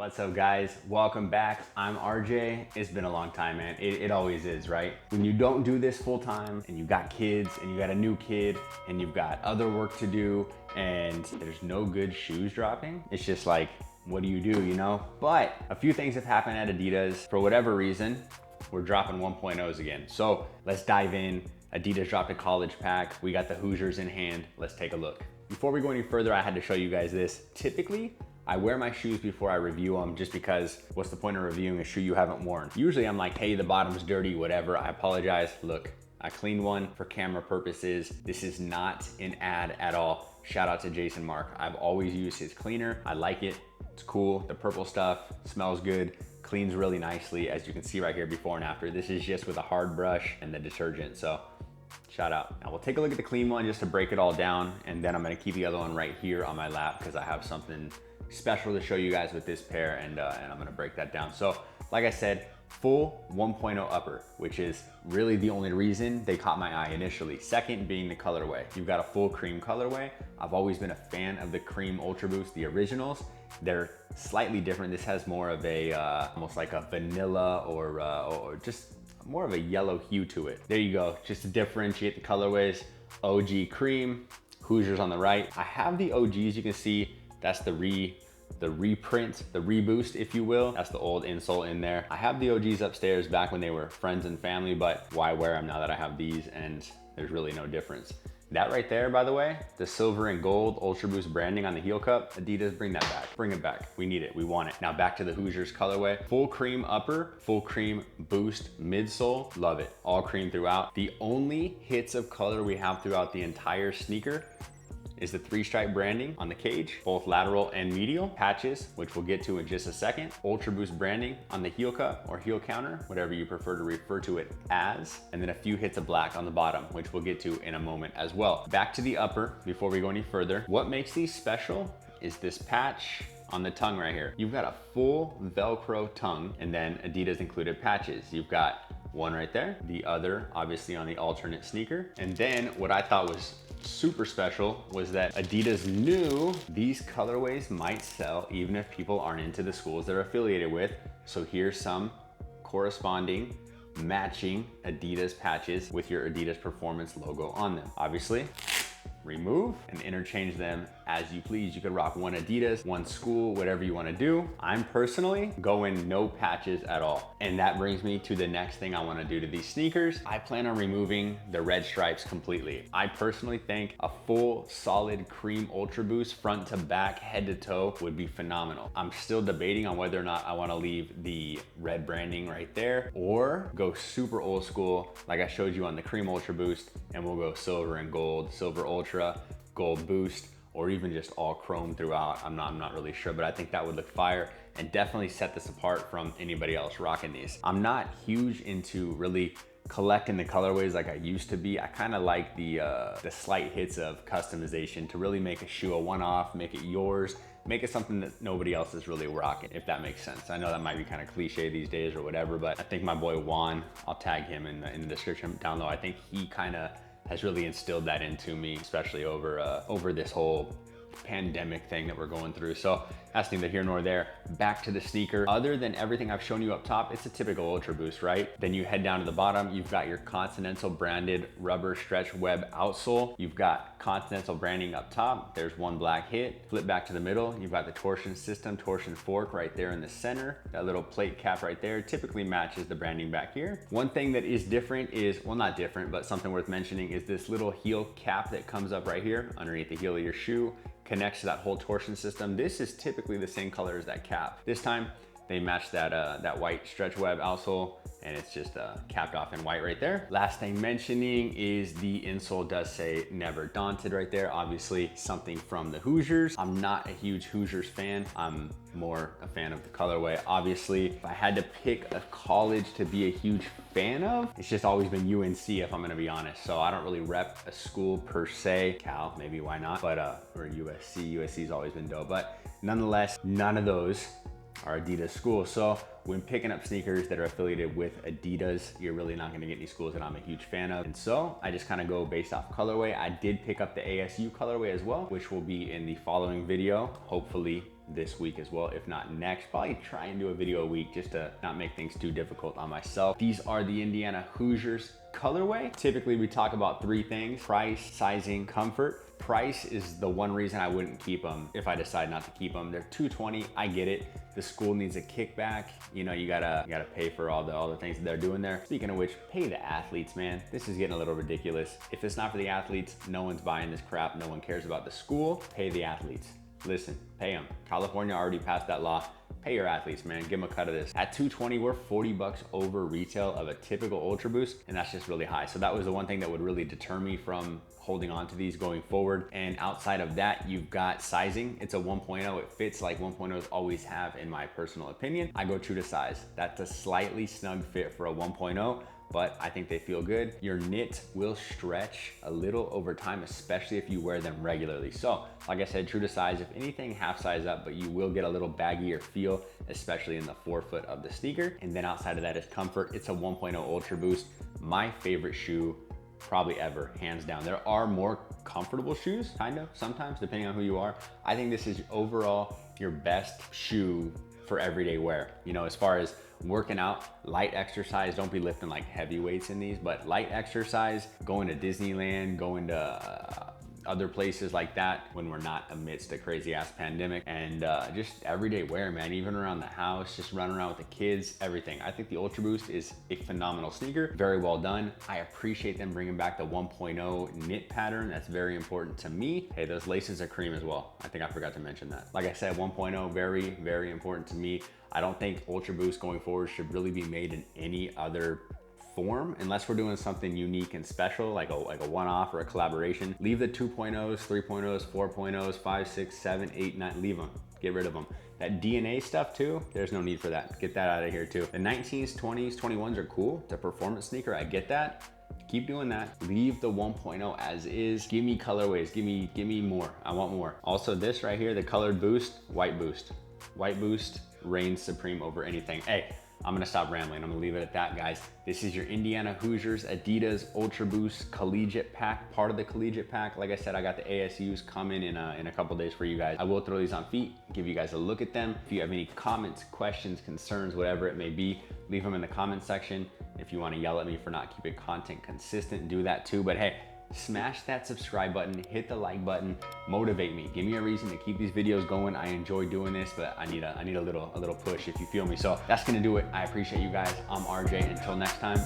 What's up guys? Welcome back. I'm RJ. It's been a long time, man. It always is, right? When you don't do this full time and you got kids and you got a new kid and you've got other work to do and there's no good shoes dropping, it's just like, what do, you know? But a few things have happened at Adidas. For whatever reason, we're dropping 1.0s again. So let's dive in. Adidas dropped a college pack. We got the Hoosiers in hand. Let's take a look. Before we go any further, I had to show you guys this. Typically, I wear my shoes before I review them just because what's the point of reviewing a shoe you haven't worn? Usually I'm like, hey, the bottom's dirty, whatever. I apologize. Look, I cleaned one for camera purposes. This is not an ad at all. Shout out to Jason Mark. I've always used his cleaner. I like it. It's cool. The purple stuff smells good, cleans really nicely. As you can see right here, before and after. This is just with a hard brush and the detergent. So shout out. Now we'll take a look at the clean one just to break it all down. And then I'm gonna keep the other one right here on my lap because I have something special to show you guys with this pair, and I'm gonna break that down. So like I said, full 1.0 upper, which is really the only reason they caught my eye initially. Second being the colorway. You've got a full cream colorway. I've always been a fan of the cream Ultraboost, the originals. They're slightly different. This has more of a, almost like a vanilla or just more of a yellow hue to it. There you go, just to differentiate the colorways. OG cream, Hoosiers on the right. I have the OGs, you can see that's the reprint, the reboost, if you will. That's the old insole in there. I have the OGs upstairs back when they were friends and family, but why wear them now that I have these and there's really no difference. That right there, by the way, the silver and gold Ultraboost branding on the heel cup, Adidas, bring that back. Bring it back. We need it, we want it. Now back to the Hoosiers colorway. Full cream upper, full cream boost midsole, love it. All cream throughout. The only hits of color we have throughout the entire sneaker is the 3-stripe branding on the cage, both lateral and medial. Patches, which we'll get to in just a second. Ultraboost branding on the heel cup or heel counter, whatever you prefer to refer to it as. And then a few hits of black on the bottom, which we'll get to in a moment as well. Back to the upper, before we go any further. What makes these special is this patch on the tongue right here. You've got a full Velcro tongue, and then Adidas included patches. You've got one right there, the other obviously on the alternate sneaker. And then what I thought was super special was that Adidas knew these colorways might sell even if people aren't into the schools they're affiliated with. So here's some corresponding matching Adidas patches with your Adidas Performance logo on them. Obviously, remove and interchange them as you please. You could rock one Adidas, one school, whatever you want to do. I'm personally going no patches at all. And that brings me to the next thing I want to do to these sneakers. I plan on removing the red stripes completely. I personally think a full solid cream Ultraboost front to back, head to toe would be phenomenal. I'm still debating on whether or not I want to leave the red branding right there or go super old school like I showed you on the cream Ultraboost, and we'll go silver and gold, silver ultra, gold boost, or even just all chrome throughout. I'm not really sure, but I think that would look fire and definitely set this apart from anybody else rocking these. I'm not huge into really collecting the colorways like I used to be. I kind of like the slight hits of customization to really make a shoe a one-off, make it yours, make it something that nobody else is really rocking, if that makes sense. I know that might be kind of cliche these days or whatever, but I think my boy Juan, I'll tag him in the description down below. I think he kind of has really instilled that into me, especially over this whole pandemic thing that we're going through. So that's neither here nor there. Back to the sneaker. Other than everything I've shown you up top, it's a typical Ultraboost, right? Then you head down to the bottom, you've got your Continental branded rubber stretch web outsole. You've got Continental branding up top. There's one black hit. Flip back to the middle. You've got the torsion system, torsion fork right there in the center. That little plate cap right there typically matches the branding back here. One thing that is different is, well, not different, but something worth mentioning is this little heel cap that comes up right here underneath the heel of your shoe, connects to that whole torsion system. This is typically the same color as that cap. This time they match that white stretch web outsole, and it's just capped off in white right there. Last thing mentioning is the insole does say never daunted right there. Obviously something from the Hoosiers. I'm not a huge Hoosiers fan. I'm more a fan of the colorway. Obviously, if I had to pick a college to be a huge fan of, it's just always been UNC, if I'm gonna be honest. So I don't really rep a school per se. Cal, maybe, why not? But, or USC. USC's always been dope. But nonetheless, none of those are Adidas schools. So when picking up sneakers that are affiliated with Adidas, you're really not gonna get any schools that I'm a huge fan of. And so I just kind of go based off colorway. I did pick up the ASU colorway as well, which will be in the following video, hopefully this week as well, if not next. Probably try and do a video a week just to not make things too difficult on myself. These are the Indiana Hoosiers colorway. Typically we talk about three things: price, sizing, comfort. Price is the one reason I wouldn't keep them if I decide not to keep them. They're $220, I get it. The school needs a kickback. You know, you gotta pay for all the things that they're doing there. Speaking of which, pay the athletes, man. This is getting a little ridiculous. If it's not for the athletes, no one's buying this crap. No one cares about the school. Pay the athletes. Listen, pay them. California already passed that law. Pay your athletes, man. Give them a cut of this. At $220, we're 40 bucks over retail of a typical Ultraboost, and that's just really high. So that was the one thing that would really deter me from holding on to these going forward. And outside of that, you've got sizing. It's a 1.0. It fits like 1.0s always have, in my personal opinion. I go true to size. That's a slightly snug fit for a 1.0. But I think they feel good. Your knit will stretch a little over time, especially if you wear them regularly. So, like I said, true to size, if anything, half size up, but you will get a little baggier feel, especially in the forefoot of the sneaker. And then outside of that is comfort. It's a 1.0 Ultraboost, my favorite shoe probably ever, hands down. There are more comfortable shoes, kind of, sometimes, depending on who you are. I think this is overall your best shoe for everyday wear. You know, as far as working out, light exercise, don't be lifting like heavy weights in these, but light exercise, going to Disneyland, going to other places like that when we're not amidst a crazy ass pandemic, and just everyday wear, man. Even around the house, just running around with the kids, everything. I think the Ultraboost is a phenomenal sneaker, very well done. I appreciate them bringing back the 1.0 knit pattern. That's very important to me. Hey, those laces are cream as well. I think I forgot to mention that. Like I said, 1.0, very, very important to me. I don't think Ultraboost going forward should really be made in any other form unless we're doing something unique and special, like a one-off or a collaboration. Leave the 2.0s, 3.0s, 4.0s, 5, 6, 7, 8, 9, leave them, get rid of them. That DNA stuff too, there's no need for that. Get that out of here too. The 19s, 20s, 21s are cool. It's a performance sneaker, I get that. Keep doing that. Leave the 1.0 as is. Give me colorways, give me more. I want more. Also this right here, the colored boost, white boost. White boost reigns supreme over anything. Hey, I'm gonna stop rambling. I'm gonna leave it at that, guys. This is your Indiana Hoosiers Adidas Ultraboost Collegiate Pack, part of the Collegiate Pack. Like I said, I got the ASUs coming in a couple days for you guys. I will throw these on feet, give you guys a look at them. If you have any comments, questions, concerns, whatever it may be, leave them in the comment section. If you wanna yell at me for not keeping content consistent, do that too. But hey, smash that subscribe button, hit the like button, motivate me. Give me a reason to keep these videos going. I enjoy doing this, but I need a little push, if you feel me. So that's gonna do it. I appreciate you guys. I'm RJ. Until next time.